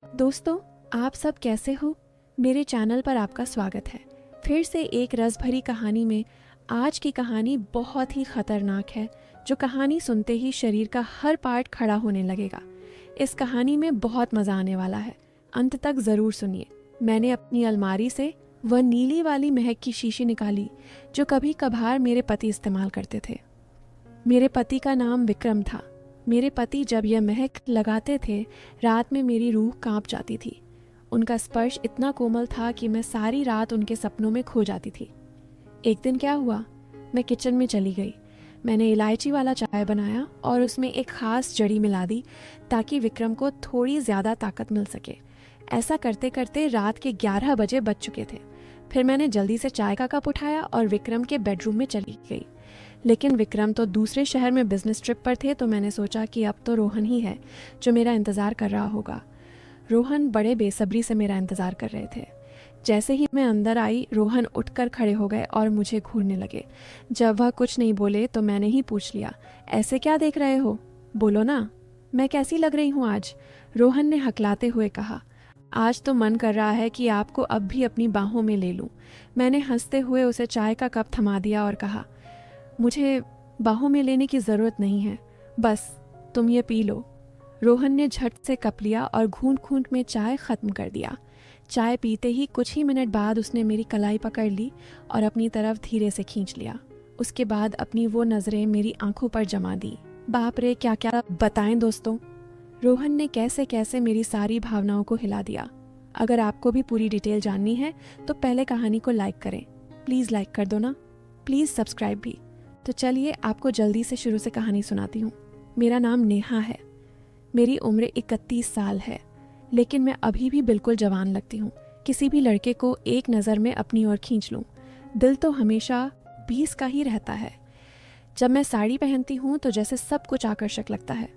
दोस्तों, आप सब कैसे हो? मेरे चैनल पर आपका स्वागत है। फिर से एक रस भरी कहानी में आज की कहानी बहुत ही खतरनाक है, जो कहानी सुनते ही शरीर का हर पार्ट खड़ा होने लगेगा। इस कहानी में बहुत मज़ा आने वाला है, अंत तक ज़रूर सुनिए। मैंने अपनी अलमारी से वह नीली वाली महक की शीशी निकाली जो कभी कभार मेरे पति इस्तेमाल करते थे। मेरे पति का नाम विक्रम था। मेरे पति जब यह महक लगाते थे, रात में मेरी रूह कांप जाती थी। उनका स्पर्श इतना कोमल था कि मैं सारी रात उनके सपनों में खो जाती थी। एक दिन क्या हुआ, मैं किचन में चली गई। मैंने इलायची वाला चाय बनाया और उसमें एक ख़ास जड़ी मिला दी ताकि विक्रम को थोड़ी ज़्यादा ताकत मिल सके। ऐसा करते करते रात के 11 बजे बज चुके थे। फिर मैंने जल्दी से चाय का कप उठाया और विक्रम के बेडरूम में चली गई। लेकिन विक्रम तो दूसरे शहर में बिजनेस ट्रिप पर थे, तो मैंने सोचा कि अब तो रोहन ही है जो मेरा इंतज़ार कर रहा होगा। रोहन बड़े बेसब्री से मेरा इंतज़ार कर रहे थे। जैसे ही मैं अंदर आई, रोहन उठकर खड़े हो गए और मुझे घूरने लगे। जब वह कुछ नहीं बोले तो मैंने ही पूछ लिया, ऐसे क्या देख रहे हो? बोलो ना, मैं कैसी लग रही हूँ आज? रोहन ने हकलाते हुए कहा, आज तो मन कर रहा है कि आपको अब भी अपनी बाहों में ले लूं। मैंने हंसते हुए उसे चाय का कप थमा दिया और कहा, मुझे बाहों में लेने की ज़रूरत नहीं है, बस तुम ये पी लो। रोहन ने झट से कप लिया और घूंट घूंट में चाय ख़त्म कर दिया। चाय पीते ही कुछ ही मिनट बाद उसने मेरी कलाई पकड़ ली और अपनी तरफ धीरे से खींच लिया। उसके बाद अपनी वो नज़रें मेरी आंखों पर जमा दी। बाप रे, क्या क्या बताएं दोस्तों। रोहन ने कैसे कैसे मेरी सारी भावनाओं को हिला दिया। अगर आपको भी पूरी डिटेल जाननी है तो पहले कहानी को लाइक करें। प्लीज़ लाइक कर दो ना, प्लीज़ सब्सक्राइब भी। तो चलिए आपको जल्दी से शुरू से कहानी सुनाती हूँ। मेरा नाम नेहा है। मेरी उम्र 31 साल है, लेकिन मैं अभी भी बिल्कुल जवान लगती हूँ। किसी भी लड़के को एक नज़र में अपनी ओर खींच लूँ। दिल तो हमेशा 20 का ही रहता है। जब मैं साड़ी पहनती हूँ तो जैसे सब कुछ आकर्षक लगता है।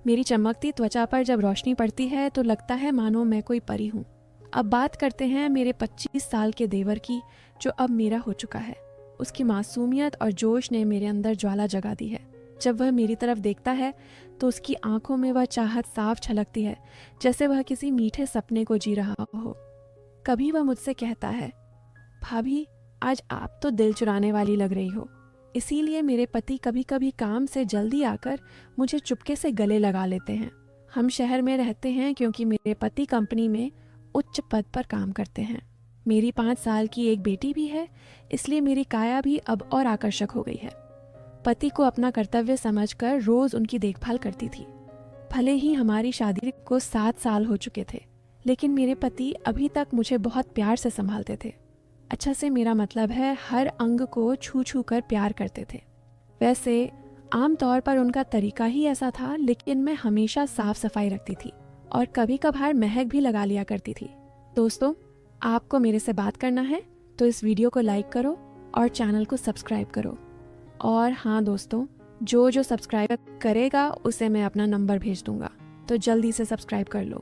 मेरी चमकती त्वचा पर जब रोशनी पड़ती है तो लगता है मानो मैं कोई परी हूँ। अब बात करते हैं मेरे 25 साल के देवर की, जो अब मेरा हो चुका है। उसकी मासूमियत और जोश ने मेरे अंदर ज्वाला जगा दी है। जब वह मेरी तरफ देखता है तो उसकी आंखों में वह चाहत साफ छलकती है, जैसे वह किसी मीठे सपने को जी रहा हो। कभी वह मुझसे कहता है, भाभी आज आप तो दिल चुराने वाली लग रही हो। इसीलिए मेरे पति कभी कभी काम से जल्दी आकर मुझे चुपके से गले लगा लेते हैं। हम शहर में रहते हैं क्योंकि मेरे पति कंपनी में उच्च पद पर काम करते हैं। मेरी 5 साल की एक बेटी भी है, इसलिए मेरी काया भी अब और आकर्षक हो गई है। पति को अपना कर्तव्य समझकर रोज उनकी देखभाल करती थी। भले ही हमारी शादी को 7 साल हो चुके थे, लेकिन मेरे पति अभी तक मुझे बहुत प्यार से संभालते थे। अच्छा से मेरा मतलब है, हर अंग को छू छू कर प्यार करते थे। वैसे आमतौर पर उनका तरीका ही ऐसा था, लेकिन मैं हमेशा साफ सफाई रखती थी और कभी कभार महक भी लगा लिया करती थी। दोस्तों, आपको मेरे से बात करना है तो इस वीडियो को लाइक करो और चैनल को सब्सक्राइब करो। और हाँ दोस्तों, जो सब्सक्राइब करेगा उसे मैं अपना नंबर भेज दूंगा, तो जल्दी से सब्सक्राइब कर लो।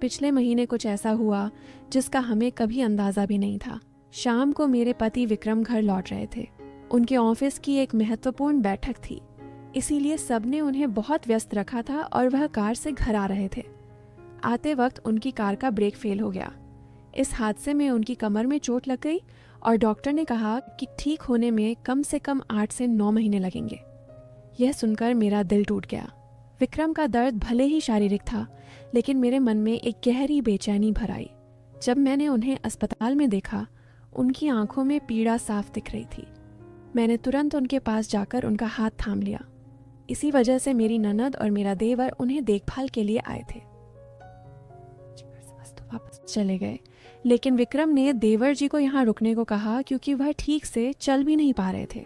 पिछले महीने कुछ ऐसा हुआ जिसका हमें कभी अंदाज़ा भी नहीं था। शाम को मेरे पति विक्रम घर लौट रहे थे। उनके ऑफिस की एक महत्वपूर्ण बैठक थी, इसीलिए सबने उन्हें बहुत व्यस्त रखा था और वह कार से घर आ रहे थे। आते वक्त उनकी कार का ब्रेक फेल हो गया। इस हादसे में उनकी कमर में चोट लग गई और डॉक्टर ने कहा कि ठीक होने में कम से कम 8 से 9 महीने लगेंगे। यह सुनकर मेरा दिल टूट गया। विक्रम का दर्द भले ही शारीरिक था, लेकिन मेरे मन में एक गहरी बेचैनी भर आई। जब मैंने उन्हें अस्पताल में देखा, उनकी आंखों में पीड़ा साफ दिख रही थी। मैंने तुरंत उनके पास जाकर उनका हाथ थाम लिया। इसी वजह से मेरी ननद और मेरा देवर उन्हें देखभाल के लिए आए थे। वापस चले गए, लेकिन विक्रम ने देवर जी को यहाँ रुकने को कहा क्योंकि वह ठीक से चल भी नहीं पा रहे थे।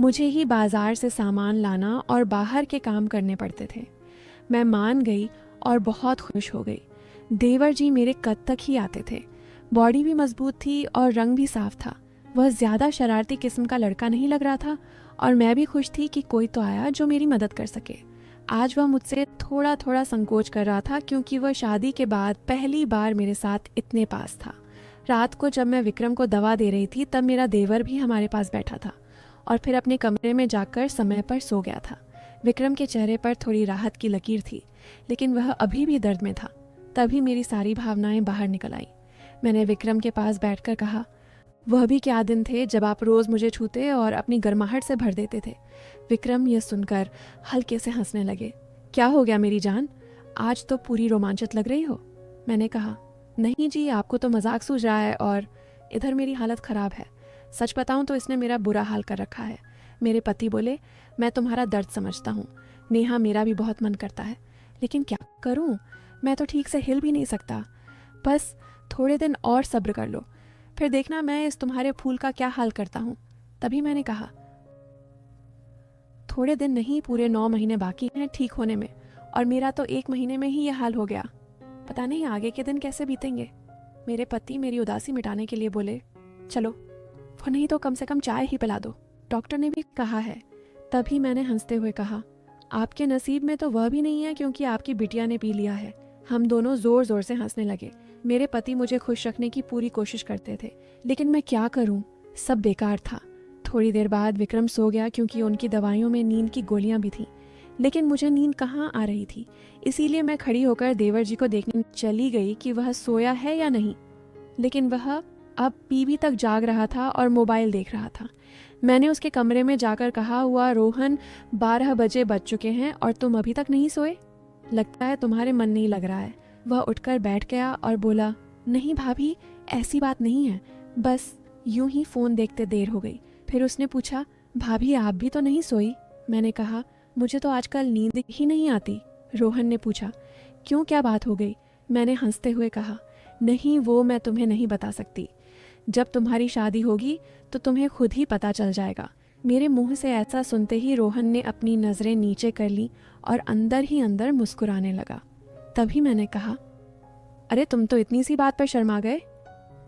मुझे ही बाजार से सामान लाना और बाहर के काम करने पड़ते थे। मैं मान गई और बहुत खुश हो गई। देवर जी मेरे कद तक ही आते थे। बॉडी भी मजबूत थी और रंग भी साफ था। वह ज़्यादा शरारती किस्म का लड़का नहीं लग रहा था और मैं भी खुश थी कि कोई तो आया जो मेरी मदद कर सके। आज वह मुझसे थोड़ा थोड़ा संकोच कर रहा था क्योंकि वह शादी के बाद पहली बार मेरे साथ इतने पास था। रात को जब मैं विक्रम को दवा दे रही थी, तब मेरा देवर भी हमारे पास बैठा था और फिर अपने कमरे में जाकर समय पर सो गया था। विक्रम के चेहरे पर थोड़ी राहत की लकीर थी, लेकिन वह अभी भी दर्द में था। तभी मेरी सारी भावनाएं बाहर निकल आई। मैंने विक्रम के पास बैठकर कहा, वह भी क्या दिन थे जब आप रोज़ मुझे छूते और अपनी गर्माहट से भर देते थे। विक्रम यह सुनकर हल्के से हंसने लगे। क्या हो गया मेरी जान, आज तो पूरी रोमांचित लग रही हो। मैंने कहा, नहीं जी, आपको तो मजाक सूझ रहा है और इधर मेरी हालत ख़राब है। सच बताऊं तो इसने मेरा बुरा हाल कर रखा है। मेरे पति बोले, मैं तुम्हारा दर्द समझता हूँ नेहा, मेरा भी बहुत मन करता है, लेकिन क्या करूँ, मैं तो ठीक से हिल भी नहीं सकता। बस थोड़े दिन और सब्र कर लो, फिर देखना मैं इस तुम्हारे फूल का क्या हाल करता हूँ। तभी मैंने कहा, थोड़े दिन नहीं, पूरे 9 महीने बाकी हैं ठीक होने में, और मेरा तो 1 महीने में ही यह हाल हो गया। पता नहीं आगे के दिन कैसे बीतेंगे। मेरे पति मेरी उदासी मिटाने के लिए बोले, चलो वो नहीं तो कम से कम चाय ही पिला दो, डॉक्टर ने भी कहा है। तभी मैंने हंसते हुए कहा, आपके नसीब में तो वह भी नहीं है क्योंकि आपकी बिटिया ने पी लिया है। हम दोनों जोर जोर से हंसने लगे। मेरे पति मुझे खुश रखने की पूरी कोशिश करते थे, लेकिन मैं क्या करूं, सब बेकार था। थोड़ी देर बाद विक्रम सो गया क्योंकि उनकी दवाइयों में नींद की गोलियां भी थीं, लेकिन मुझे नींद कहाँ आ रही थी। इसीलिए मैं खड़ी होकर देवर जी को देखने चली गई कि वह सोया है या नहीं, लेकिन वह अब पीवी तक जाग रहा था और मोबाइल देख रहा था। मैंने उसके कमरे में जाकर कहा, हुआ रोहन, 12 बजे बज चुके हैं और तुम अभी तक नहीं सोए, लगता है तुम्हारे मन नहीं लग रहा है। वह उठकर बैठ गया और बोला, नहीं भाभी, ऐसी बात नहीं है, बस यूं ही फ़ोन देखते देर हो गई। फिर उसने पूछा, भाभी आप भी तो नहीं सोई? मैंने कहा, मुझे तो आजकल नींद ही नहीं आती। रोहन ने पूछा, क्यों, क्या बात हो गई? मैंने हंसते हुए कहा, नहीं वो मैं तुम्हें नहीं बता सकती, जब तुम्हारी शादी होगी तो तुम्हें खुद ही पता चल जाएगा। मेरे मुंह से ऐसा सुनते ही रोहन ने अपनी नज़रें नीचे कर ली और अंदर ही अंदर मुस्कुराने लगा। तभी मैंने कहा, अरे तुम तो इतनी सी बात पर शर्मा गए।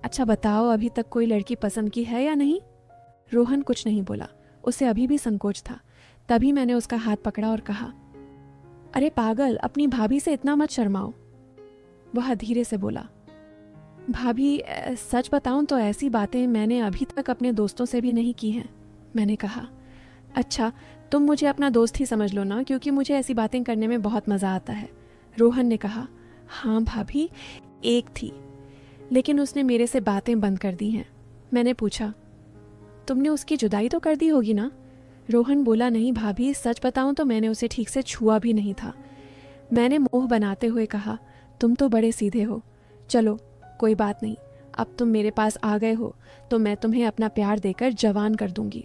अच्छा बताओ, अभी तक कोई लड़की पसंद की है या नहीं? रोहन कुछ नहीं बोला, उसे अभी भी संकोच था। तभी मैंने उसका हाथ पकड़ा और कहा, अरे पागल, अपनी भाभी से इतना मत शर्माओ। वह धीरे से बोला, भाभी सच बताऊं तो ऐसी बातें मैंने अभी तक अपने दोस्तों से भी नहीं की हैं। मैंने कहा, अच्छा तुम मुझे अपना दोस्त ही समझ लो ना, क्योंकि मुझे ऐसी बातें करने में बहुत मज़ा आता है। रोहन ने कहा, हाँ भाभी, एक थी, लेकिन उसने मेरे से बातें बंद कर दी हैं। मैंने पूछा, तुमने उसकी जुदाई तो कर दी होगी ना? रोहन बोला, नहीं भाभी, सच बताऊं तो मैंने उसे ठीक से छुआ भी नहीं था। मैंने मोह बनाते हुए कहा, तुम तो बड़े सीधे हो, चलो कोई बात नहीं, अब तुम मेरे पास आ गए हो तो मैं तुम्हें अपना प्यार देकर जवान कर दूंगी।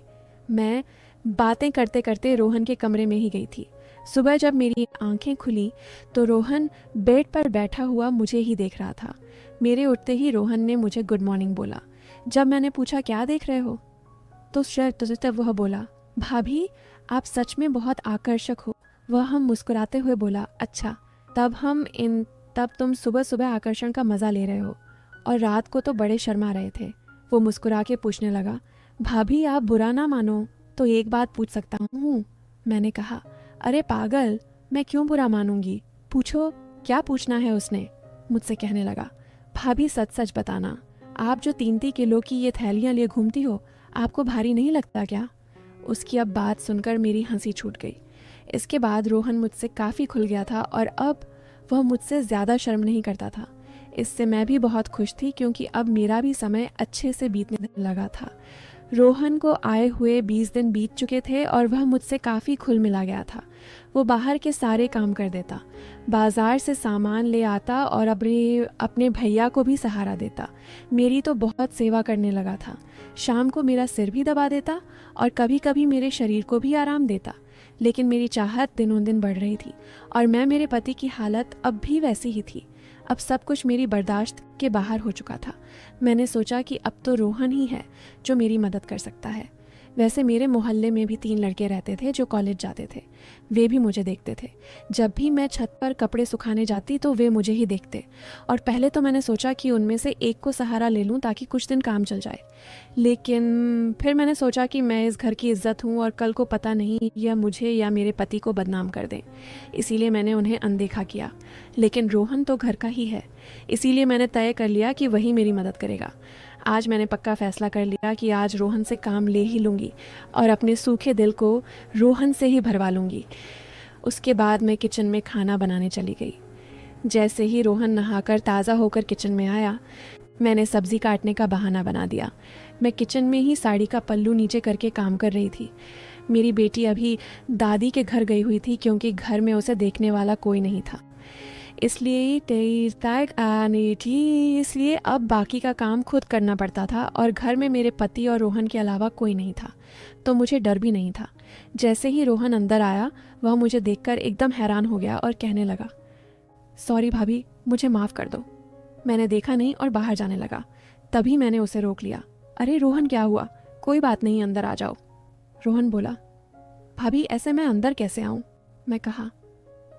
मैं बातें करते करते रोहन के कमरे में ही गई थी। सुबह जब मेरी आंखें खुली तो रोहन बेड पर बैठा हुआ मुझे ही देख रहा था। मेरे उठते ही रोहन ने मुझे गुड मॉर्निंग बोला। जब मैंने पूछा, क्या देख रहे हो, तो तब वह बोला, भाभी आप सच में बहुत आकर्षक हो। वह हम मुस्कुराते हुए बोला, अच्छा तब तुम सुबह सुबह आकर्षण का मज़ा ले रहे हो और रात को तो बड़े शर्मा रहे थे। वो मुस्कुरा के पूछने लगा, भाभी आप बुरा ना मानो तो एक बात पूछ सकता हूँ? मैंने कहा, अरे पागल, मैं क्यों बुरा मानूंगी, पूछो क्या पूछना है। उसने मुझसे कहने लगा, भाभी सच सच बताना, आप जो 3-3 किलो की ये थैलियाँ लिए घूमती हो, आपको भारी नहीं लगता क्या? उसकी अब बात सुनकर मेरी हंसी छूट गई। इसके बाद रोहन मुझसे काफ़ी खुल गया था और अब वह मुझसे ज़्यादा शर्म नहीं करता था। इससे मैं भी बहुत खुश थी क्योंकि अब मेरा भी समय अच्छे से बीतने लगा था। रोहन को आए हुए 20 दिन बीत चुके थे और वह मुझसे काफ़ी खुल मिला गया था। वो बाहर के सारे काम कर देता, बाज़ार से सामान ले आता और अपने भैया को भी सहारा देता। मेरी तो बहुत सेवा करने लगा था। शाम को मेरा सिर भी दबा देता और कभी कभी मेरे शरीर को भी आराम देता। लेकिन मेरी चाहत दिनों दिन बढ़ रही थी और मैं मेरे पति की हालत अब भी वैसी ही थी। अब सब कुछ मेरी बर्दाश्त के बाहर हो चुका था। मैंने सोचा कि अब तो रोहन ही है जो मेरी मदद कर सकता है। वैसे मेरे मोहल्ले में भी 3 लड़के रहते थे जो कॉलेज जाते थे। वे भी मुझे देखते थे। जब भी मैं छत पर कपड़े सुखाने जाती तो वे मुझे ही देखते और पहले तो मैंने सोचा कि उनमें से एक को सहारा ले लूं ताकि कुछ दिन काम चल जाए। लेकिन फिर मैंने सोचा कि मैं इस घर की इज्जत हूं और कल को पता नहीं यह मुझे या मेरे पति को बदनाम कर दें, इसीलिए मैंने उन्हें अनदेखा किया। लेकिन रोहन तो घर का ही है, इसीलिए मैंने तय कर लिया कि वही मेरी मदद करेगा। आज मैंने पक्का फैसला कर लिया कि आज रोहन से काम ले ही लूँगी और अपने सूखे दिल को रोहन से ही भरवा लूँगी। उसके बाद मैं किचन में खाना बनाने चली गई। जैसे ही रोहन नहाकर ताज़ा होकर किचन में आया, मैंने सब्ज़ी काटने का बहाना बना दिया। मैं किचन में ही साड़ी का पल्लू नीचे करके काम कर रही थी। मेरी बेटी अभी दादी के घर गई हुई थी क्योंकि घर में उसे देखने वाला कोई नहीं था। इसलिए अब बाकी का काम खुद करना पड़ता था और घर में मेरे पति और रोहन के अलावा कोई नहीं था, तो मुझे डर भी नहीं था। जैसे ही रोहन अंदर आया, वह मुझे देखकर एकदम हैरान हो गया और कहने लगा, सॉरी भाभी, मुझे माफ़ कर दो। मैंने देखा नहीं और बाहर जाने लगा। तभी मैंने उसे रोक लिया। अरे रोहन, क्या हुआ? कोई बात नहीं, अंदर आ जाओ। रोहन बोला, भाभी ऐसे मैं अंदर कैसे आऊँ? मैं कहा,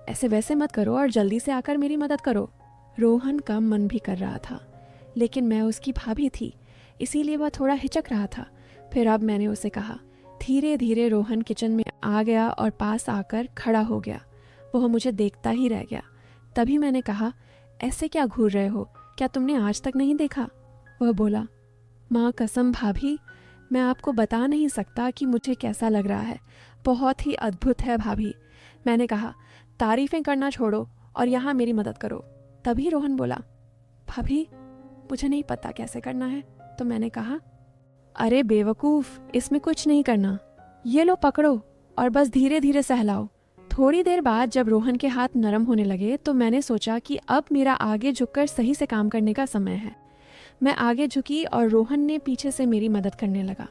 ऐसे वैसे मत करो और जल्दी से आकर मेरी मदद करो। रोहन का मन भी कर रहा था, लेकिन मैं उसकी भाभी थी, इसीलिए वह थोड़ा हिचक रहा था। फिर अब मैंने उसे कहा। धीरे धीरे रोहन किचन में आ गया और पास आकर खड़ा हो गया। वह मुझे देखता ही रह गया। तभी मैंने कहा, ऐसे क्या घूर रहे हो? क्या तुमने आज तक नहीं देखा? वह बोला, माँ कसम भाभी, मैं आपको बता नहीं सकता कि मुझे कैसा लग रहा है। बहुत ही अद्भुत है भाभी। मैंने कहा, तारीफें करना छोड़ो और यहाँ मेरी मदद करो। तभी रोहन बोला, भाभी मुझे नहीं पता कैसे करना है। तो मैंने कहा, अरे बेवकूफ़, इसमें कुछ नहीं करना, ये लो पकड़ो और बस धीरे धीरे सहलाओ। थोड़ी देर बाद जब रोहन के हाथ नरम होने लगे तो मैंने सोचा कि अब मेरा आगे झुककर सही से काम करने का समय है। मैं आगे झुकी और रोहन ने पीछे से मेरी मदद करने लगा।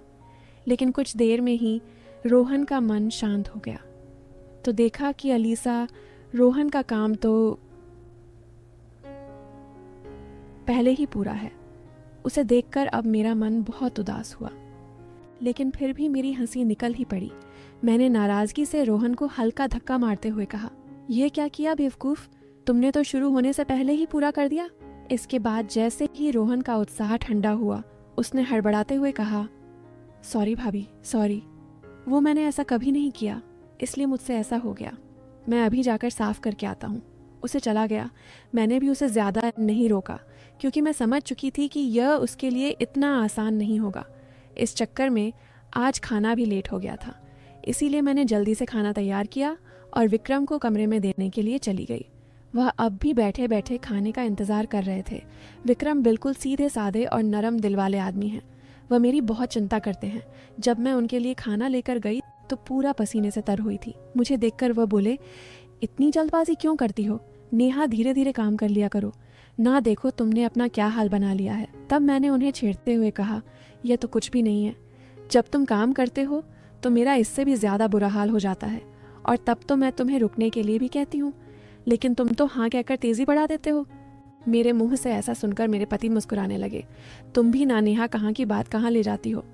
लेकिन कुछ देर में ही रोहन का मन शांत हो गया। तो देखा कि अलीसा, रोहन का काम तो पहले ही पूरा है। उसे देखकर अब मेरा मन बहुत उदास हुआ, लेकिन फिर भी मेरी हंसी निकल ही पड़ी। मैंने नाराज़गी से रोहन को हल्का धक्का मारते हुए कहा, यह क्या किया बेवकूफ़, तुमने तो शुरू होने से पहले ही पूरा कर दिया। इसके बाद जैसे ही रोहन का उत्साह ठंडा हुआ, उसने हड़बड़ाते हुए कहा, सॉरी भाभी, सॉरी, वो मैंने ऐसा कभी नहीं किया, इसलिए मुझसे ऐसा हो गया। मैं अभी जाकर साफ करके आता हूँ। उसे चला गया। मैंने भी उसे ज़्यादा नहीं रोका क्योंकि मैं समझ चुकी थी कि यह उसके लिए इतना आसान नहीं होगा। इस चक्कर में आज खाना भी लेट हो गया था, इसीलिए मैंने जल्दी से खाना तैयार किया और विक्रम को कमरे में देने के लिए चली गई। वह अब भी बैठे बैठे खाने का इंतज़ार कर रहे थे। विक्रम बिल्कुल सीधे साधे और नरम दिल वाले आदमी हैं। वह मेरी बहुत चिंता करते हैं। जब मैं उनके लिए खाना लेकर गई तो पूरा पसीने से तर हुई थी। मुझे देखकर वह बोले, इतनी जल्दबाजी क्यों करती हो? नेहा, धीरे धीरे काम कर लिया करो ना, देखो तुमने अपना क्या हाल बना लिया है। तब मैंने उन्हें छेड़ते हुए कहा, यह तो कुछ भी नहीं है। जब तुम काम करते हो तो मेरा इससे भी ज़्यादा बुरा हाल हो जाता है, और तब तो मैं तुम्हें रुकने के लिए भी कहती हूँ, लेकिन तुम तो हाँ कहकर तेज़ी बढ़ा देते हो। मेरे मुंह से ऐसा सुनकर मेरे पति मुस्कुराने लगे। तुम भी ना नेहा, कहाँ की बात कहाँ ले जाती हो।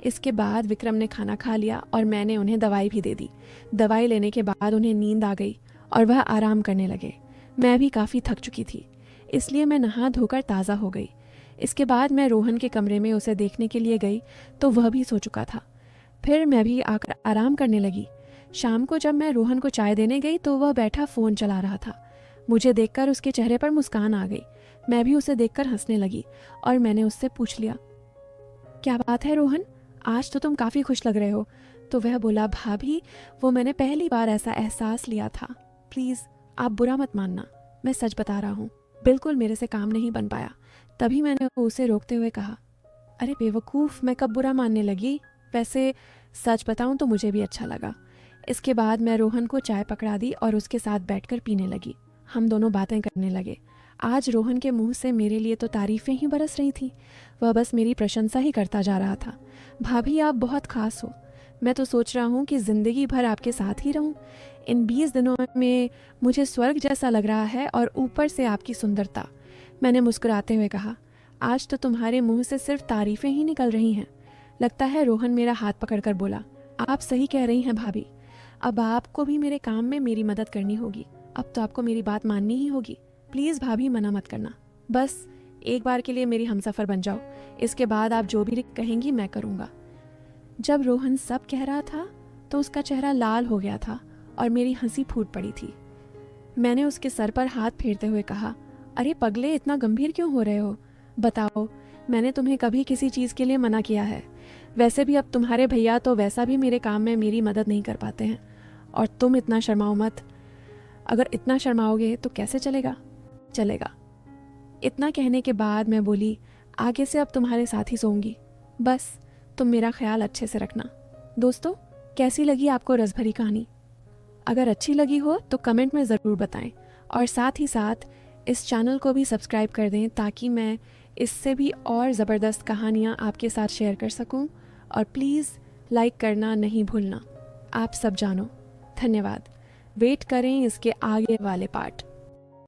इसके बाद विक्रम ने खाना खा लिया और मैंने उन्हें दवाई भी दे दी। दवाई लेने के बाद उन्हें नींद आ गई और वह आराम करने लगे। मैं भी काफ़ी थक चुकी थी, इसलिए मैं नहा धोकर ताज़ा हो गई। इसके बाद मैं रोहन के कमरे में उसे देखने के लिए गई तो वह भी सो चुका था। फिर मैं भी आकर आराम करने लगी। शाम को जब मैं रोहन को चाय देने गई तो वह बैठा फ़ोन चला रहा था। मुझे देखकर उसके चेहरे पर मुस्कान आ गई। मैं भी उसे देखकर हंसने लगी और मैंने उससे पूछ लिया, क्या बात है रोहन, आज तो तुम काफ़ी खुश लग रहे हो। तो वह बोला, भाभी वो मैंने पहली बार ऐसा एहसास लिया था। प्लीज़ आप बुरा मत मानना, मैं सच बता रहा हूँ, बिल्कुल मेरे से काम नहीं बन पाया। तभी मैंने उसे रोकते हुए कहा, अरे बेवकूफ़, मैं कब बुरा मानने लगी, वैसे सच बताऊँ तो मुझे भी अच्छा लगा। इसके बाद मैं रोहन को चाय पकड़ा दी और उसके साथ बैठकर पीने लगी। हम दोनों बातें करने लगे। आज रोहन के मुंह से मेरे लिए तो तारीफ़ें ही बरस रही थीं। वह बस मेरी प्रशंसा ही करता जा रहा था। भाभी आप बहुत ख़ास हो, मैं तो सोच रहा हूँ कि ज़िंदगी भर आपके साथ ही रहूँ। इन 20 दिनों में मुझे स्वर्ग जैसा लग रहा है और ऊपर से आपकी सुंदरता। मैंने मुस्कुराते हुए कहा, आज तो तुम्हारे मुंह से सिर्फ तारीफ़ें ही निकल रही हैं। लगता है रोहन मेरा हाथ पकड़कर बोला, आप सही कह रही हैं भाभी, अब आपको भी मेरे काम में मेरी मदद करनी होगी। अब तो आपको मेरी बात माननी ही होगी। प्लीज़ भाभी मना मत करना, बस एक बार के लिए मेरी हमसफ़र बन जाओ। इसके बाद आप जो भी कहेंगी मैं करूँगा। जब रोहन सब कह रहा था तो उसका चेहरा लाल हो गया था और मेरी हंसी फूट पड़ी थी। मैंने उसके सर पर हाथ फेरते हुए कहा, अरे पगले, इतना गंभीर क्यों हो रहे हो? बताओ, मैंने तुम्हें कभी किसी चीज़ के लिए मना किया है? वैसे भी अब तुम्हारे भैया तो वैसा भी मेरे काम में मेरी मदद नहीं कर पाते हैं, और तुम इतना शर्माओ मत। अगर इतना शर्माओगे तो कैसे चलेगा? चलेगा। इतना कहने के बाद मैं बोली, आगे से अब तुम्हारे साथ ही सोऊंगी, बस तुम मेरा ख्याल अच्छे से रखना। दोस्तों, कैसी लगी आपको रसभरी कहानी? अगर अच्छी लगी हो तो कमेंट में ज़रूर बताएं और साथ ही साथ इस चैनल को भी सब्सक्राइब कर दें ताकि मैं इससे भी और ज़बरदस्त कहानियाँ आपके साथ शेयर कर सकूं। और प्लीज़ लाइक करना नहीं भूलना। आप सब जानो। धन्यवाद। वेट करें इसके आगे वाले पार्ट।